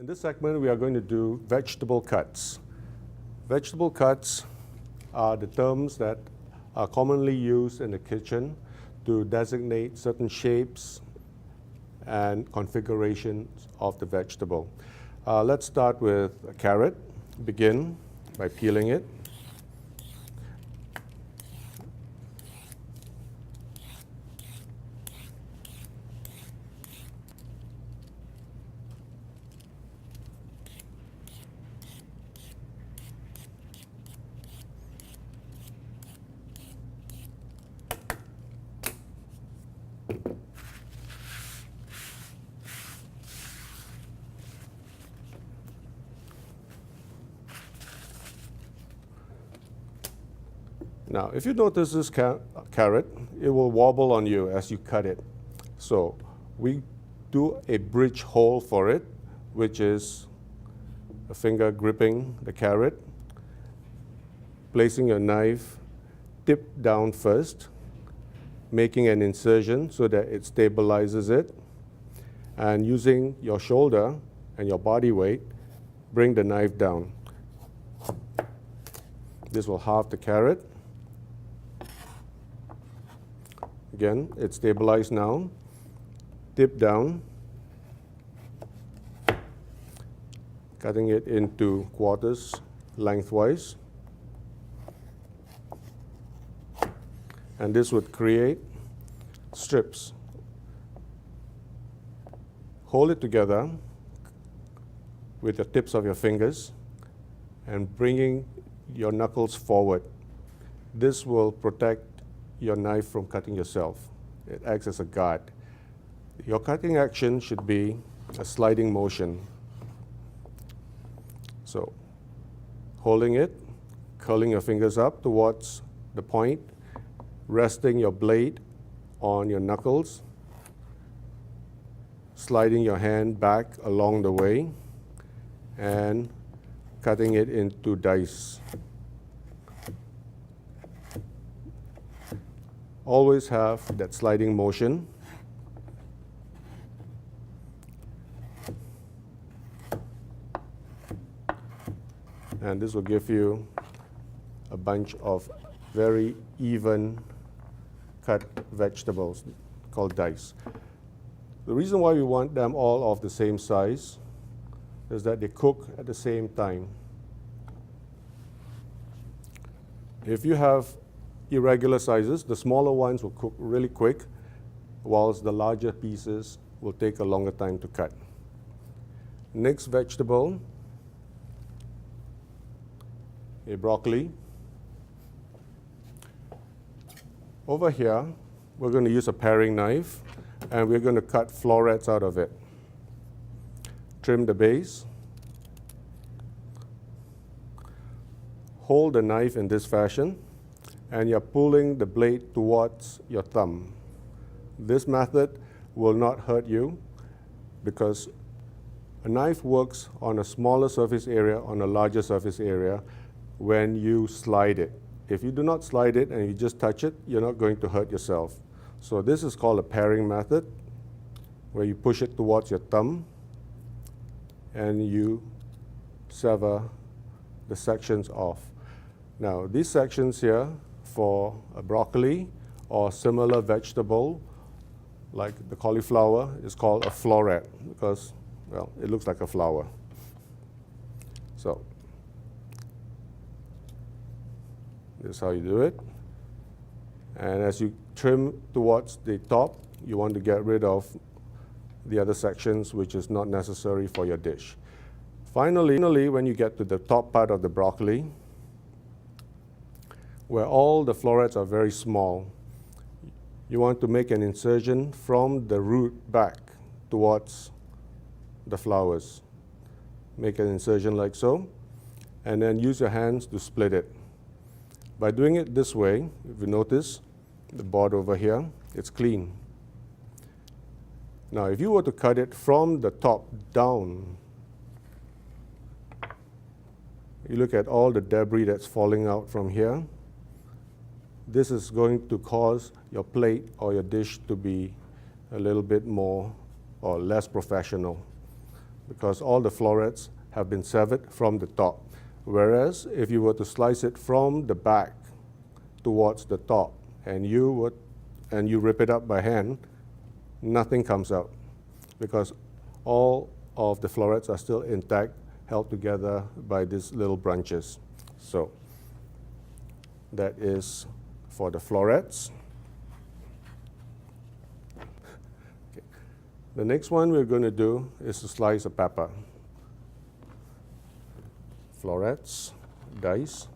In this segment, we are going to do vegetable cuts. Vegetable cuts are the terms that are commonly used in the kitchen to designate certain shapes and configurations of the vegetable. Let's start with a carrot. Begin by peeling it. Now, if you notice this carrot, it will wobble on you as you cut it. So we do a bridge hole for it, which is a finger gripping the carrot, placing your knife tip down first, making an incision so that it stabilizes it, and using your shoulder and your body weight, bring the knife down. This will halve the carrot. Again, it's stabilized now. Tip down, cutting it into quarters lengthwise. And this would create strips. Hold it together with the tips of your fingers and bringing your knuckles forward. This will protect your knife from cutting yourself. It acts as a guard. Your cutting action should be a sliding motion. So, holding it, curling your fingers up towards the point, resting your blade on your knuckles, sliding your hand back along the way, and cutting it into dice. Always have that sliding motion. And this will give you a bunch of very even cut vegetables called dice. The reason why we want them all of the same size is that they cook at the same time. If you have irregular sizes, the smaller ones will cook really quick, whilst the larger pieces will take a longer time to cut. Next vegetable, a broccoli. Over here, we're going to use a paring knife, and we're going to cut florets out of it. Trim the base. Hold the knife in this fashion, and you're pulling the blade towards your thumb. This method will not hurt you because a knife works on a smaller surface area on a larger surface area when you slide it. If you do not slide it and you just touch it, you're not going to hurt yourself. So this is called a paring method, where you push it towards your thumb and you sever the sections off. Now, these sections here for a broccoli or similar vegetable like the cauliflower is called a floret because, well, it looks like a flower. So this is how you do it. And as you trim towards the top, you want to get rid of the other sections which is not necessary for your dish. Finally, when you get to the top part of the broccoli, where all the florets are very small, you want to make an incision from the root back towards the flowers. Make an incision like so, and then use your hands to split it. By doing it this way, if you notice, the board over here, it's clean. Now, if you were to cut it from the top down, you look at all the debris that's falling out from here. This is going to cause your plate or your dish to be a little bit more or less professional. because all the florets have been severed from the top. Whereas if you were to slice it from the back towards the top and you rip it up by hand, nothing comes out because all of the florets are still intact, held together by these little branches. So that is for the florets. Okay. The next one we're going to do is to slice a pepper. Florets, dice.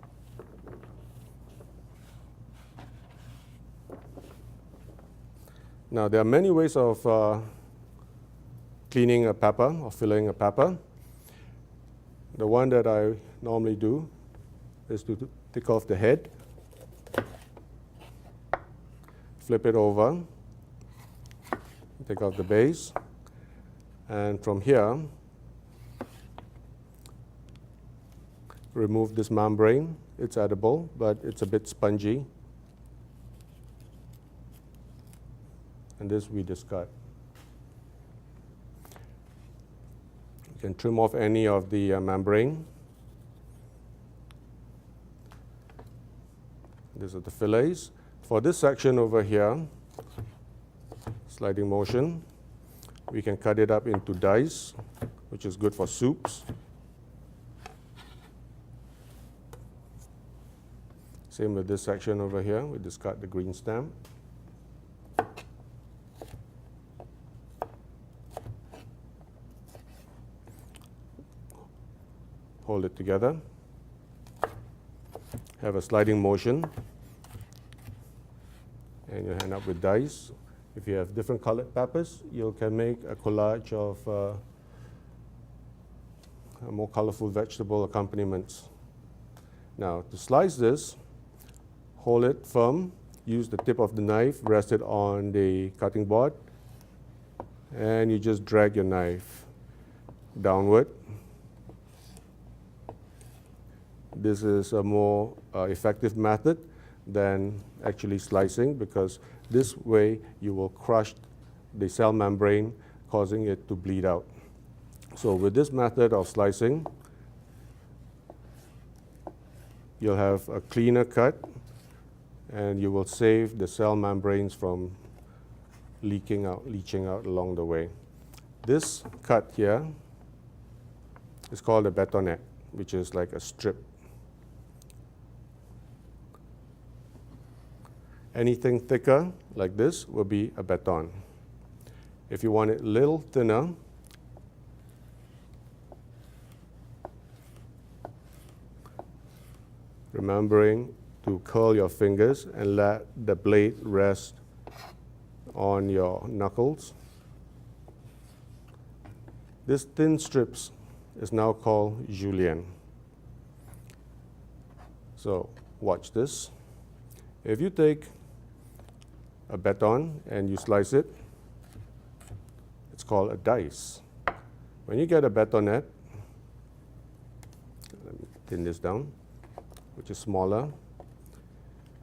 Now there are many ways of cleaning a pepper or filling a pepper. The one that I normally do is to take off the head, flip it over, take off the base, and from here, remove this membrane. It's edible, but it's a bit spongy. And this we discard. You can trim off any of the membrane. These are the fillets. For this section over here, sliding motion, we can cut it up into dice, which is good for soups. Same with this section over here, we discard the green stem. Hold it together. Have a sliding motion. And you end up with dice. If you have different colored peppers, you can make a collage of more colorful vegetable accompaniments. Now, to slice this, hold it firm, use the tip of the knife, rest it on the cutting board, and you just drag your knife downward. This is a more effective method than actually slicing, because this way you will crush the cell membrane, causing it to bleed out. So with this method of slicing, you'll have a cleaner cut, and you will save the cell membranes from leaching out along the way. This cut here is called a batonette, which is like a strip. Anything thicker like this will be a baton. If you want it a little thinner, remembering to curl your fingers and let the blade rest on your knuckles. This thin strips is now called julienne. So watch this. If you take a baton and you slice it, it's called a dice. When you get a batonette, let me thin this down, which is smaller,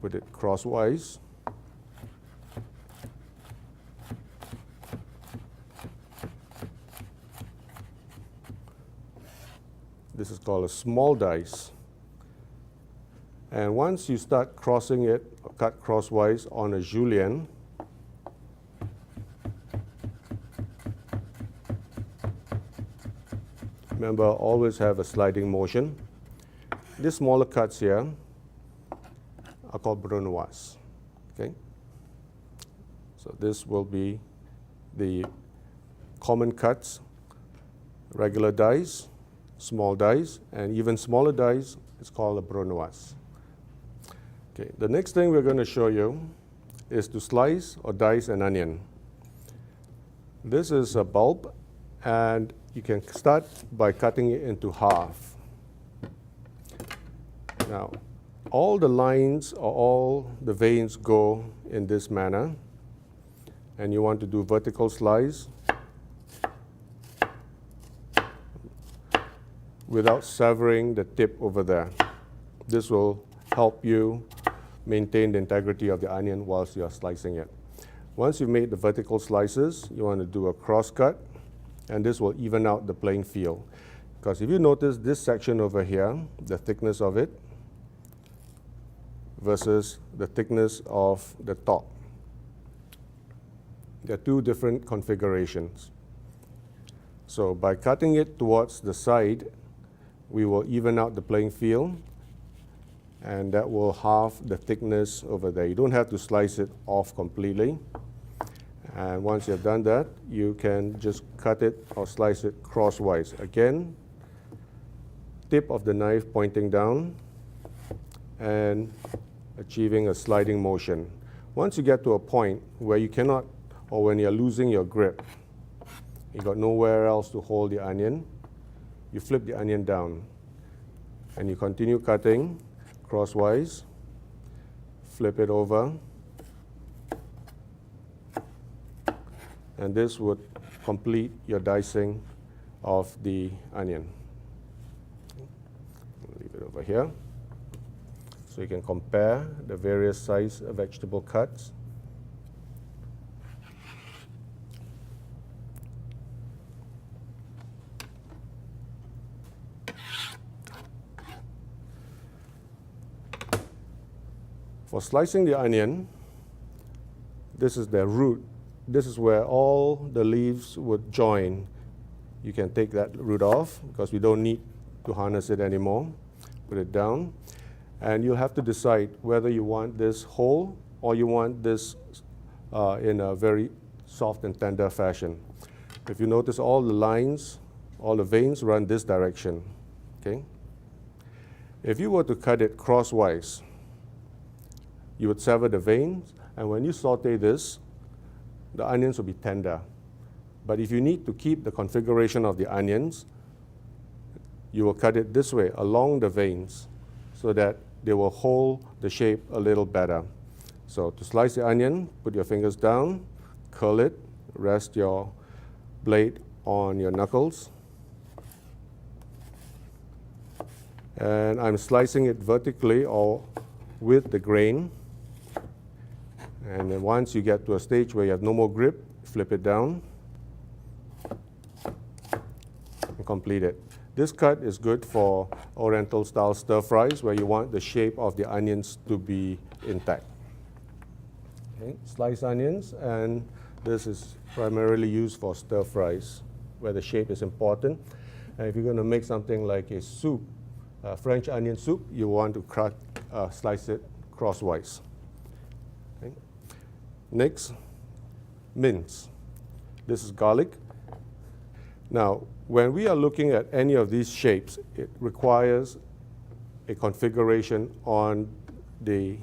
put it crosswise. This is called a small dice. And once you start crossing it, or cut crosswise on a julienne, remember, always have a sliding motion. These smaller cuts here are called brunoise. Okay? So this will be the common cuts, regular dice, small dice, and even smaller dice is called a brunoise. Okay, the next thing we're going to show you is to slice or dice an onion. This is a bulb, and you can start by cutting it into half. Now, all the lines or all the veins go in this manner, and you want to do vertical slice without severing the tip over there. This will help you maintain the integrity of the onion whilst you're slicing it. Once you've made the vertical slices, you want to do a cross cut and this will even out the playing field. Because if you notice this section over here, the thickness of it versus the thickness of the top, there are two different configurations. So by cutting it towards the side, we will even out the playing field, and that will halve the thickness over there. You don't have to slice it off completely. And once you've done that, you can just cut it or slice it crosswise. Again, tip of the knife pointing down and achieving a sliding motion. Once you get to a point where you cannot, or when you're losing your grip, you got nowhere else to hold the onion, you flip the onion down and you continue cutting crosswise, flip it over, and this would complete your dicing of the onion. Leave it over here so you can compare the various size vegetable cuts. For slicing the onion, this is the root. This is where all the leaves would join. You can take that root off because we don't need to harness it anymore. Put it down. And you'll have to decide whether you want this whole or you want this in a very soft and tender fashion. If you notice, all the lines, all the veins run this direction. Okay? If you were to cut it crosswise, you would sever the veins, and when you saute this, the onions will be tender. But if you need to keep the configuration of the onions, you will cut it this way along the veins so that they will hold the shape a little better. So to slice the onion, put your fingers down, curl it, rest your blade on your knuckles. And I'm slicing it vertically or with the grain. And then once you get to a stage where you have no more grip, flip it down and complete it. This cut is good for Oriental style stir fries where you want the shape of the onions to be intact. Okay. Sliced onions, and this is primarily used for stir fries where the shape is important. And if you're going to make something like a soup, French onion soup, you want to slice it crosswise. Okay. Next, mince. This is garlic. Now, when we are looking at any of these shapes, it requires a configuration on the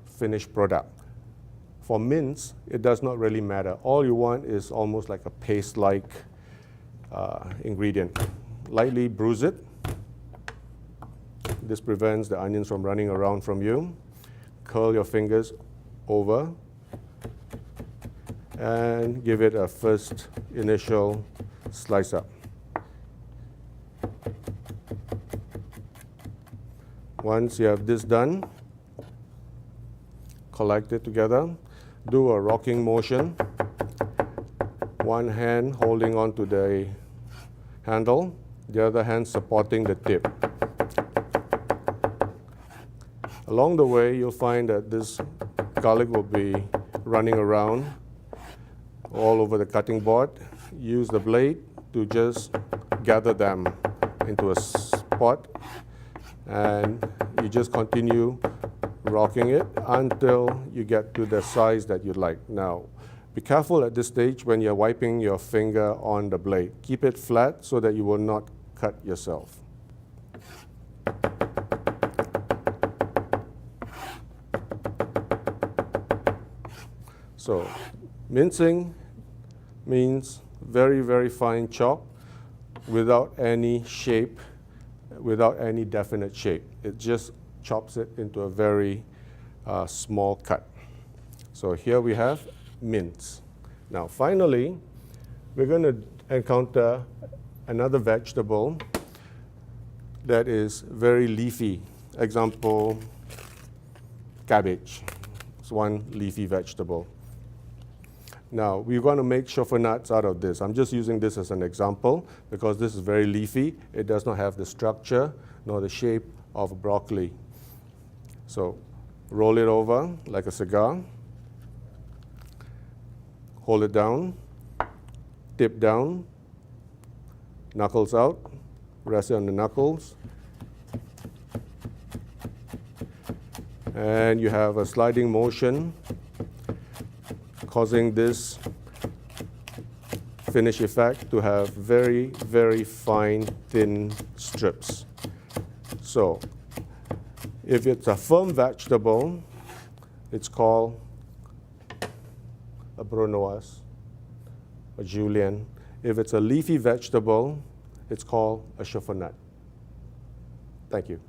finished product. For mince, it does not really matter. All you want is almost like a paste-like ingredient. Lightly bruise it. This prevents the onions from running around from you. Curl your fingers over and give it a first initial slice up. Once you have this done, collect it together. Do a rocking motion. One hand holding on to the handle, the other hand supporting the tip. Along the way, you'll find that this garlic will be running around all over the cutting board. Use the blade to just gather them into a spot, and you just continue rocking it until you get to the size that you'd like. Now, be careful at this stage when you're wiping your finger on the blade. Keep it flat so that you will not cut yourself. So, mincing means very, very fine chop without any shape, without any definite shape. It just chops it into a very small cut. So here we have mince. Now finally, we're going to encounter another vegetable that is very leafy. Example, cabbage. It's one leafy vegetable. Now, we're going to make chauffenuts out of this. I'm just using this as an example because this is very leafy. It does not have the structure nor the shape of broccoli. So, roll it over like a cigar. Hold it down. Tip down. Knuckles out. Rest it on the knuckles. And you have a sliding motion causing this finish effect to have very, very fine, thin strips. So, if it's a firm vegetable, it's called a brunoise, a julienne. If it's a leafy vegetable, it's called a chauffenut. Thank you.